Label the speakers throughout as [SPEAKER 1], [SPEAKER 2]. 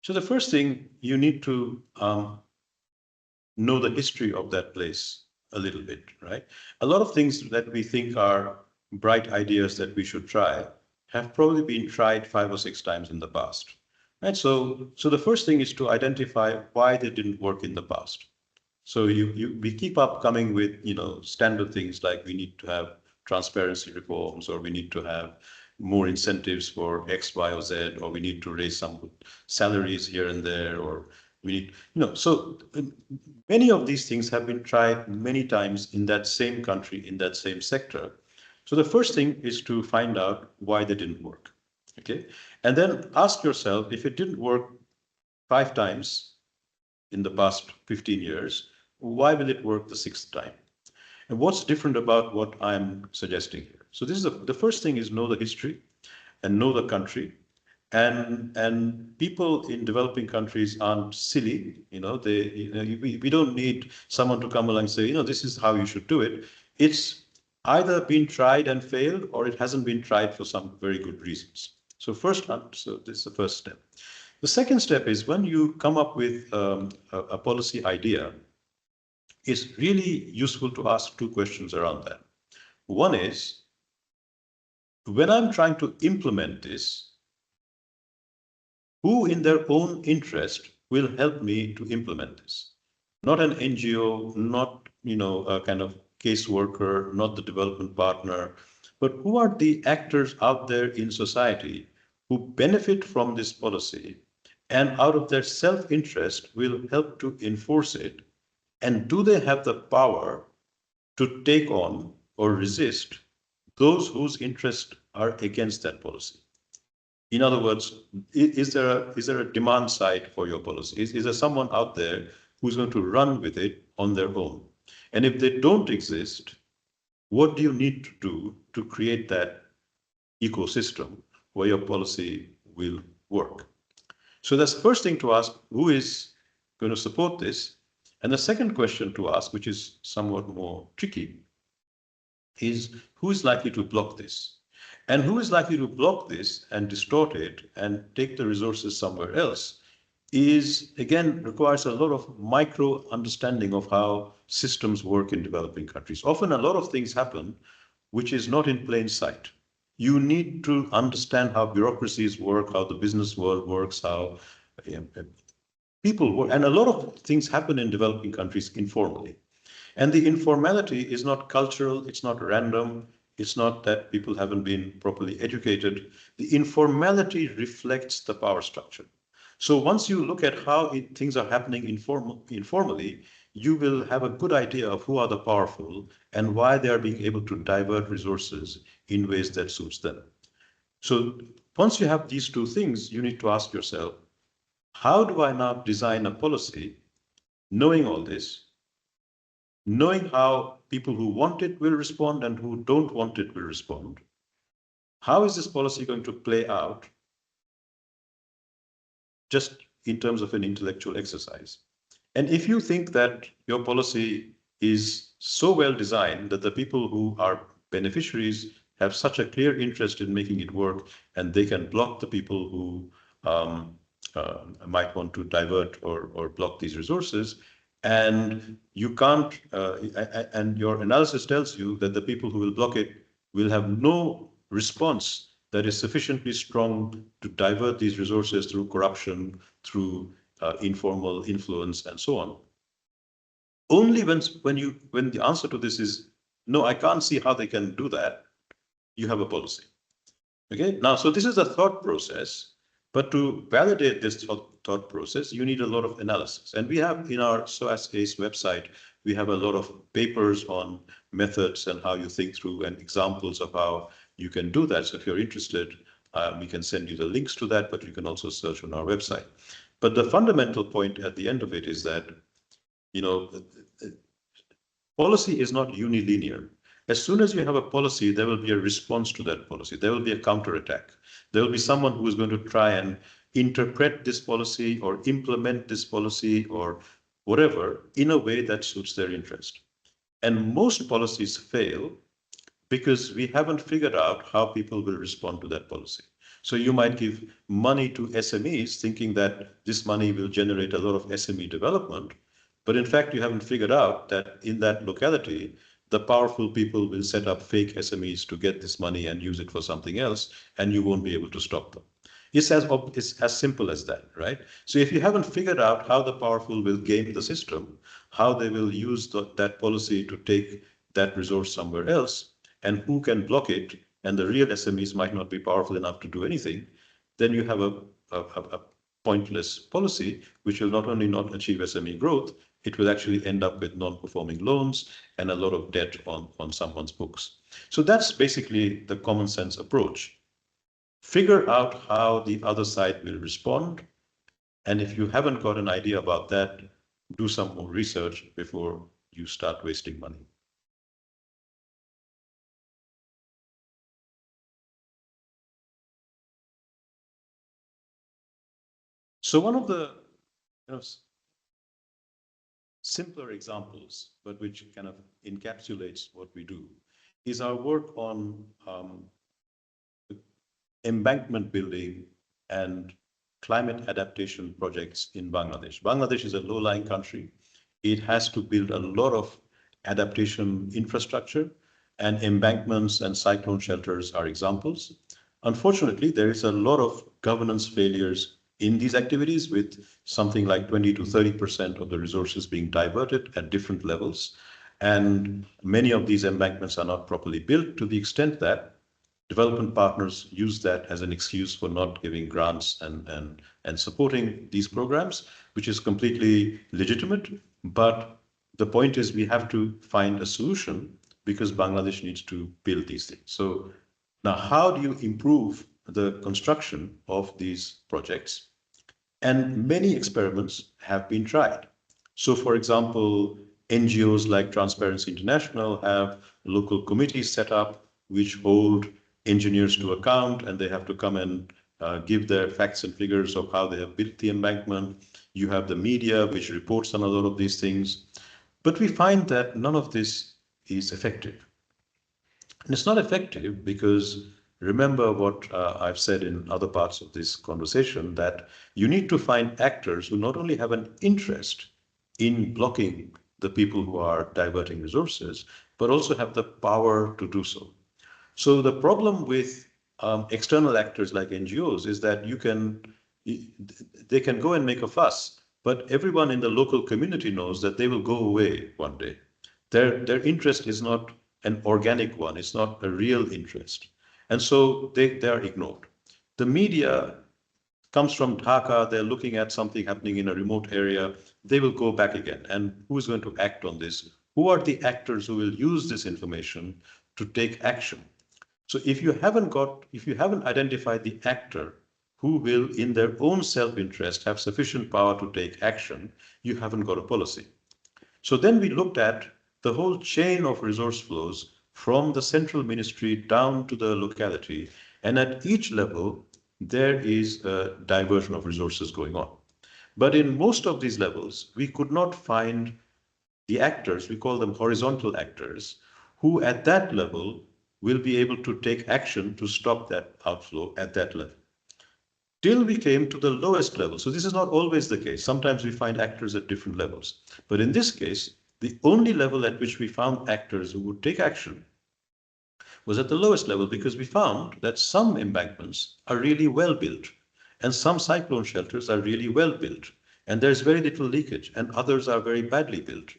[SPEAKER 1] So the first thing, you need to know the history of that place a little bit, right? A lot of things that we think are bright ideas that we should try have probably been tried 5 or 6 times in the past, right? So the first thing is to identify why they didn't work in the past. So we keep up coming with, standard things like we need to have transparency reforms, or we need to have more incentives for X, Y, or Z, or we need to raise some salaries here and there, or we need, so many of these things have been tried many times in that same country, in that same sector. So the first thing is to find out why they didn't work. Okay. And then ask yourself, if it didn't work 5 times in the past 15 years, why will it work the sixth time? And what's different about what I'm suggesting here? So this is the first thing is know the history and know the country. And people in developing countries aren't silly, we don't need someone to come along and say, this is how you should do it. It's either been tried and failed, or it hasn't been tried for some very good reasons. So this is the first step. The second step is, when you come up with a policy idea, it's really useful to ask 2 questions around that. One is, when I'm trying to implement this, who in their own interest will help me to implement this? Not an NGO, not, a kind of caseworker, not the development partner, but who are the actors out there in society who benefit from this policy and out of their self-interest will help to enforce it? And do they have the power to take on or resist those whose interests are against that policy? In other words, is there a demand side for your policy? Is there someone out there who's going to run with it on their own? And if they don't exist, what do you need to do to create that ecosystem where your policy will work? So that's the first thing to ask, who is going to support this? And the second question to ask, which is somewhat more tricky, is who is likely to block this? And who is likely to block this and distort it and take the resources somewhere else requires a lot of micro understanding of how systems work in developing countries. Often a lot of things happen which is not in plain sight. You need to understand how bureaucracies work, how the business world works, how people work. And a lot of things happen in developing countries informally. And the informality is not cultural, it's not random, it's not that people haven't been properly educated. The informality reflects the power structure. So once you look at how things are happening informally, you will have a good idea of who are the powerful and why they are being able to divert resources in ways that suits them. So once you have these 2 things, you need to ask yourself, how do I now design a policy knowing all this, knowing how people who want it will respond and who don't want it will respond? How is this policy going to play out just in terms of an intellectual exercise? And if you think that your policy is so well designed that the people who are beneficiaries have such a clear interest in making it work, and they can block the people who might want to divert or block these resources, and you can't, and your analysis tells you that the people who will block it will have no response that is sufficiently strong to divert these resources through corruption, through informal influence, and so on. Only when the answer to this is no, I can't see how they can do that, you have a policy. Okay, now, so this is a thought process, but to validate this thought process, you need a lot of analysis. And we have in our SOAS ACE website, we have a lot of papers on methods and how you think through and examples of how you can do that. So if you're interested, we can send you the links to that, but you can also search on our website. But the fundamental point at the end of it is that, policy is not unilinear. As soon as you have a policy, there will be a response to that policy. There will be a counterattack. There will be someone who is going to try and interpret this policy or implement this policy or whatever in a way that suits their interest. And most policies fail because we haven't figured out how people will respond to that policy. So you might give money to SMEs thinking that this money will generate a lot of SME development. But in fact, you haven't figured out that in that locality, the powerful people will set up fake SMEs to get this money and use it for something else, and you won't be able to stop them. It's as simple as that, right? So if you haven't figured out how the powerful will game the system, how they will use that policy to take that resource somewhere else, and who can block it, and the real SMEs might not be powerful enough to do anything, then you have a pointless policy, which will not only not achieve SME growth, it will actually end up with non-performing loans and a lot of debt on someone's books. So that's basically the common sense approach. Figure out how the other side will respond. And if you haven't got an idea about that, do some more research before you start wasting money. So one of the simpler examples, but which kind of encapsulates what we do, is our work on embankment building and climate adaptation projects in Bangladesh. Bangladesh is a low-lying country. It has to build a lot of adaptation infrastructure, and embankments and cyclone shelters are examples. Unfortunately, there is a lot of governance failures in these activities, with something like 20 to 30% of the resources being diverted at different levels. And many of these embankments are not properly built, to the extent that development partners use that as an excuse for not giving grants and supporting these programs, which is completely legitimate. But the point is, we have to find a solution because Bangladesh needs to build these things. So now, how do you improve the construction of these projects? And many experiments have been tried. So, for example, NGOs like Transparency International have local committees set up which hold engineers to account, and they have to come and give their facts and figures of how they have built the embankment. You have the media, which reports on a lot of these things. But we find that none of this is effective. And it's not effective because, remember what I've said in other parts of this conversation, that you need to find actors who not only have an interest in blocking the people who are diverting resources, but also have the power to do so. So the problem with external actors like NGOs is that they can go and make a fuss, but everyone in the local community knows that they will go away one day. Their interest is not an organic one. It's not a real interest. And so they are ignored. The media comes from Dhaka. They're looking at something happening in a remote area. They will go back again. And who is going to act on this? Who are the actors who will use this information to take action? So if you haven't identified the actor who will, in their own self-interest, have sufficient power to take action, you haven't got a policy. So then we looked at the whole chain of resource flows from the central ministry down to the locality. And at each level, there is a diversion of resources going on. But in most of these levels, we could not find the actors, we call them horizontal actors, who at that level will be able to take action to stop that outflow at that level. Till we came to the lowest level. So this is not always the case. Sometimes we find actors at different levels. But in this case, the only level at which we found actors who would take action was at the lowest level, because we found that some embankments are really well built and some cyclone shelters are really well built, and there's very little leakage, and others are very badly built.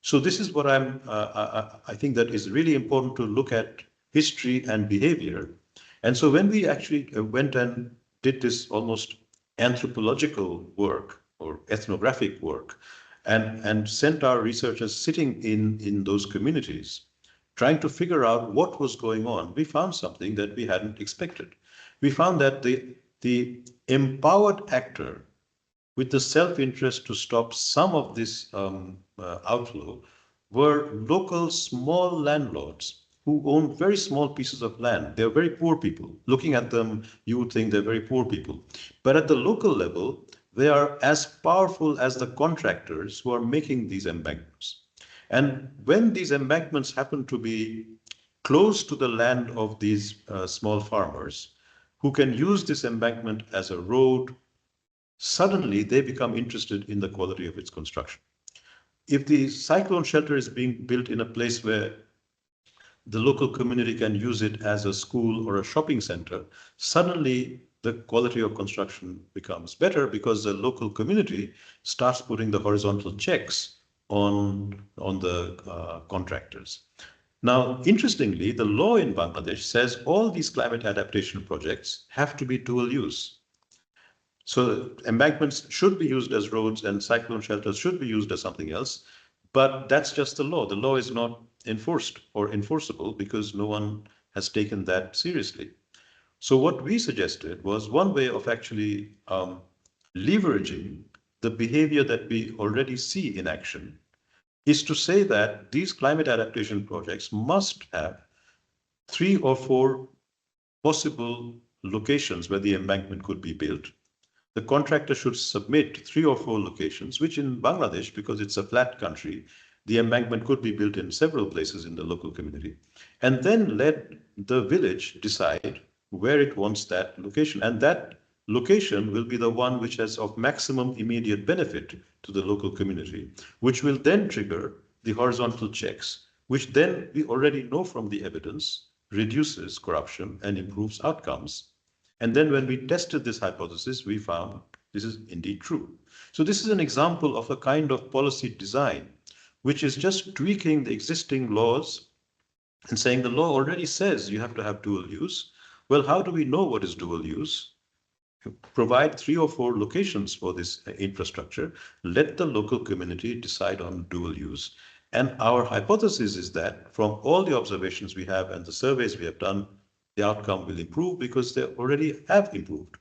[SPEAKER 1] So this is what I think that is really important, to look at history and behavior. And so when we actually went and did this almost anthropological work or ethnographic work, and sent our researchers sitting in those communities, trying to figure out what was going on, we found something that we hadn't expected. We found that the empowered actor with the self-interest to stop some of this outflow were local small landlords who own very small pieces of land. They're very poor people. Looking at them, you would think they're very poor people. But at the local level, they are as powerful as the contractors who are making these embankments. And when these embankments happen to be close to the land of these small farmers, who can use this embankment as a road, suddenly they become interested in the quality of its construction. If the cyclone shelter is being built in a place where the local community can use it as a school or a shopping center, suddenly the quality of construction becomes better because the local community starts putting the horizontal checks on the contractors. Now, interestingly, the law in Bangladesh says all these climate adaptation projects have to be dual use. So embankments should be used as roads and cyclone shelters should be used as something else. But that's just the law. The law is not enforced or enforceable because no one has taken that seriously. So what we suggested was one way of actually leveraging the behavior that we already see in action is to say that these climate adaptation projects must have 3 or 4 possible locations where the embankment could be built. The contractor should submit 3 or 4 locations, which in Bangladesh, because it's a flat country, the embankment could be built in several places in the local community, and then let the village decide where it wants that location. And that location will be the one which has of maximum immediate benefit to the local community, which will then trigger the horizontal checks, which then we already know from the evidence reduces corruption and improves outcomes. And then when we tested this hypothesis, we found this is indeed true. So this is an example of a kind of policy design, which is just tweaking the existing laws and saying the law already says you have to have dual use. Well, how do we know what is dual use? Provide 3 or 4 locations for this infrastructure. Let the local community decide on dual use. And our hypothesis is that from all the observations we have and the surveys we have done, the outcome will improve because they already have improved.